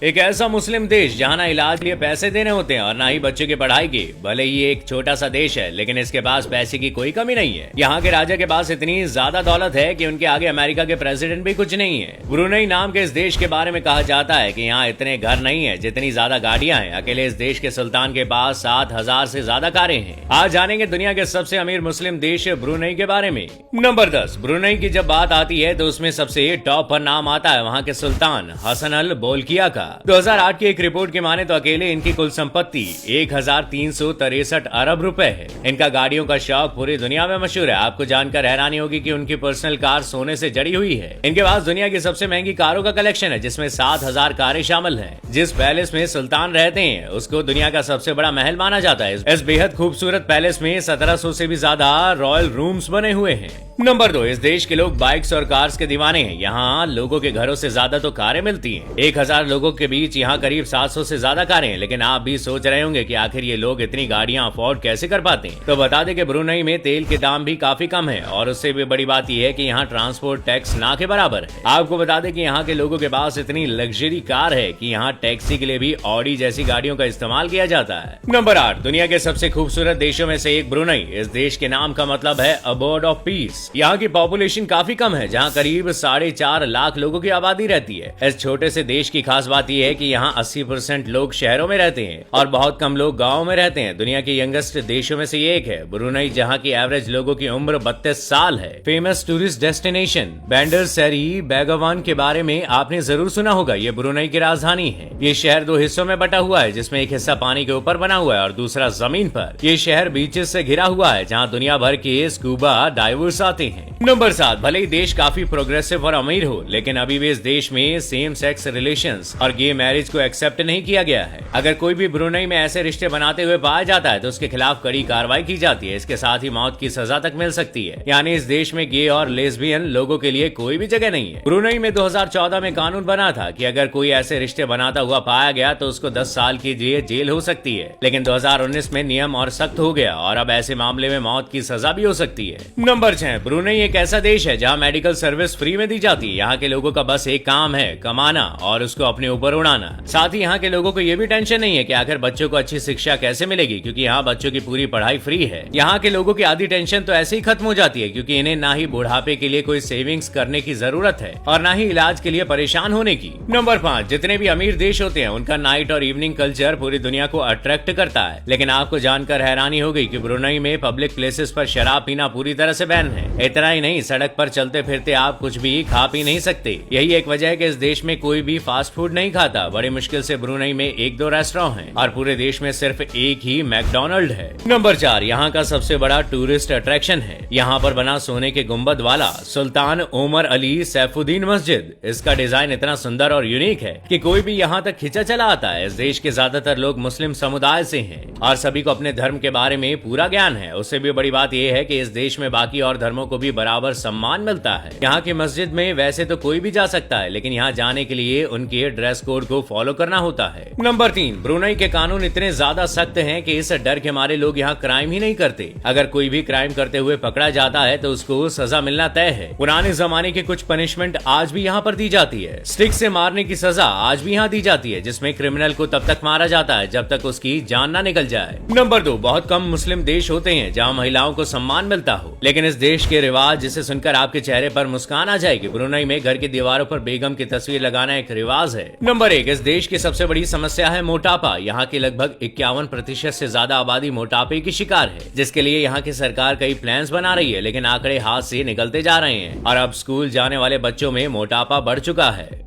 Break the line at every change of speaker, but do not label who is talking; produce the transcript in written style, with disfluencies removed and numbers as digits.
एक ऐसा मुस्लिम देश जहां ना इलाज के लिए पैसे देने होते हैं और ना ही बच्चों की पढ़ाई की। भले ही एक छोटा सा देश है, लेकिन इसके पास पैसे की कोई कमी नहीं है। यहाँ के राजा के पास इतनी ज्यादा दौलत है कि उनके आगे अमेरिका के प्रेसिडेंट भी कुछ नहीं है। ब्रुनेई नाम के इस देश के बारे में कहा जाता है कि यहाँ इतने घर नहीं है जितनी ज्यादा गाड़ियां हैं। अकेले इस देश के सुल्तान के पास 7,000 से ज्यादा कारें हैं। आज जानेंगे दुनिया के सबसे अमीर मुस्लिम देश ब्रुनेई के बारे में। नंबर 10, ब्रुनेई की जब बात आती है तो उसमें सबसे टॉप पर नाम आता है वहाँ के सुल्तान हसन अल बोल्किया का। 2008 की एक रिपोर्ट की माने तो अकेले इनकी कुल संपत्ति 1,363 अरब रुपए है। इनका गाड़ियों का शौक पूरी दुनिया में मशहूर है। आपको जानकर हैरानी होगी कि उनकी पर्सनल कार सोने से जड़ी हुई है। इनके पास दुनिया की सबसे महंगी कारों का कलेक्शन है, जिसमें 7,000 कारें शामिल हैं। जिस पैलेस में सुल्तान रहते हैं उसको दुनिया का सबसे बड़ा महल माना जाता है। इस बेहद खूबसूरत पैलेस में 1700 से भी ज्यादा रॉयल रूम्स बने हुए हैं। नंबर 2, इस देश के लोग बाइक्स और कार्स के दीवाने हैं। यहाँ लोगों के घरों से ज्यादा तो कारें मिलती हैं। 1,000 लोगों के बीच यहाँ करीब 700 से ज्यादा कारें हैं। लेकिन आप भी सोच रहे होंगे कि आखिर ये लोग इतनी गाड़ियां अफोर्ड कैसे कर पाते हैं। तो बता दें कि ब्रुनेई में तेल के दाम भी काफी कम है और उससे भी बड़ी बात यह है कि यहाँ ट्रांसपोर्ट टैक्स ना के बराबर है। आपको बता दें कि यहाँ के लोगों के पास इतनी लग्जरी कार है कि यहाँ टैक्सी के लिए भी ऑडी जैसी गाड़ियों का इस्तेमाल किया जाता है। नंबर 8, दुनिया के सबसे खूबसूरत देशों में से एक ब्रुनेई। इस देश के नाम का मतलब है अबोर्ड ऑफ पीस। यहाँ की पॉपुलेशन काफी कम है, जहाँ करीब 4.5 लाख लोगों की आबादी रहती है। इस छोटे से देश की खास बात यह है कि यहाँ 80% लोग शहरों में रहते हैं और बहुत कम लोग गाँव में रहते हैं। दुनिया के यंगेस्ट देशों में से एक है ब्रुनेई, जहाँ की एवरेज लोगों की उम्र 32 साल है। फेमस टूरिस्ट डेस्टिनेशन बैंडर सेरी बेगावन के बारे में आपने जरूर सुना होगा। ये ब्रुनेई की राजधानी है। ये शहर 2 हिस्सों में बटा हुआ है, जिसमें एक हिस्सा पानी के ऊपर बना हुआ है और दूसरा जमीन पर। ये शहर बीचेस से घिरा हुआ है, जहाँ दुनिया भर के स्कूबा डाइवर्स आते हैं। नंबर 7, भले ही देश काफी प्रोग्रेसिव और अमीर हो, लेकिन अभी भी इस देश में सेम सेक्स रिलेशंस और गे मैरिज को एक्सेप्ट नहीं किया गया है। अगर कोई भी ब्रुनेई में ऐसे रिश्ते बनाते हुए पाया जाता है तो उसके खिलाफ कड़ी कार्रवाई की जाती है। इसके साथ ही मौत की सजा तक मिल सकती है। यानी इस देश में गे और लेस्बियन लोगों के लिए कोई भी जगह नहीं है। ब्रुनेई में 2014 में कानून बना था कि अगर कोई ऐसे रिश्ते बनाता हुआ पाया गया तो उसको 10 साल की जेल हो सकती है। लेकिन 2019 में नियम और सख्त हो गया और अब ऐसे मामले में मौत की सजा भी हो सकती है। नंबर 6, ब्रुनेई एक ऐसा देश है जहाँ मेडिकल सर्विस फ्री में दी जाती है। यहाँ के लोगों का बस एक काम है, कमाना और उसको अपने ऊपर उड़ाना। साथ ही यहाँ के लोगों को ये भी टेंशन नहीं है कि आखिर बच्चों को अच्छी शिक्षा कैसे मिलेगी, क्योंकि यहाँ बच्चों की पूरी पढ़ाई फ्री है। यहाँ के लोगों की आधी टेंशन तो ऐसे ही खत्म हो जाती है, क्योंकि इन्हें ना ही बुढ़ापे के लिए कोई सेविंग्स करने की जरूरत है और ना ही इलाज के लिए परेशान होने की। नंबर 5, जितने भी अमीर देश होते हैं उनका नाइट और इवनिंग कल्चर पूरी दुनिया को अट्रैक्ट करता है। लेकिन आपको जानकर हैरानी हो गई कि ब्रुनेई में पब्लिक प्लेसेस पर शराब पीना पूरी तरह से बैन है। इतना ही नहीं, सड़क पर चलते फिरते आप कुछ भी खा पी नहीं सकते। यही एक वजह है कि इस देश में कोई भी फास्ट फूड नहीं खाता। बड़ी मुश्किल से ब्रुनेई में 1-2 रेस्टोरेंट हैं और पूरे देश में सिर्फ एक ही मैकडोनल्ड है। नंबर 4, यहाँ का सबसे बड़ा टूरिस्ट अट्रैक्शन है। यहाँ पर बना सोने के गुंबद वाला सुल्तान ओमर अली सैफुद्दीन मस्जिद। इसका डिजाइन इतना सुंदर और यूनिक है कि कोई भी यहाँ तक खिंचा चला आता है। इस देश के ज्यादातर लोग मुस्लिम समुदाय से हैं और सभी को अपने धर्म के बारे में पूरा ज्ञान है। उससे भी बड़ी बात यह है कि इस देश में बाकी और धर्मों को भी बराबर सम्मान मिलता है। यहाँ की मस्जिद में वैसे तो कोई भी जा सकता है, लेकिन यहाँ जाने के लिए उनके ड्रेस कोड को फॉलो करना होता है। नंबर 3, ब्रुनेई के कानून इतने ज्यादा सख्त हैं कि इस डर के मारे लोग यहाँ क्राइम ही नहीं करते। अगर कोई भी क्राइम करते हुए पकड़ा जाता है तो उसको सजा मिलना तय है। पुराने जमाने की कुछ पनिशमेंट आज भी यहाँ पर दी जाती है। स्टिक से मारने की सजा आज भी यहाँ दी जाती है, जिसमें क्रिमिनल को तब तक मारा जाता है जब तक उसकी जान ना निकल जाए। नंबर 2, बहुत कम मुस्लिम देश होते हैं जहाँ महिलाओं को सम्मान मिलता हो, लेकिन इस देश के रिवाज जिसे सुनकर आपके चेहरे पर मुस्कान आ जाएगी। ब्रुनेई में घर की दीवारों पर बेगम की तस्वीर लगाना एक रिवाज है। नंबर 1, इस देश की सबसे बड़ी समस्या है मोटापा। यहाँ की लगभग 51% से ज्यादा आबादी मोटापे की शिकार है, जिसके लिए यहाँ की सरकार कई प्लान्स बना रही है, लेकिन आंकड़े हाथ से निकलते जा रहे हैं और अब स्कूल जाने वाले बच्चों में मोटापा बढ़ चुका है।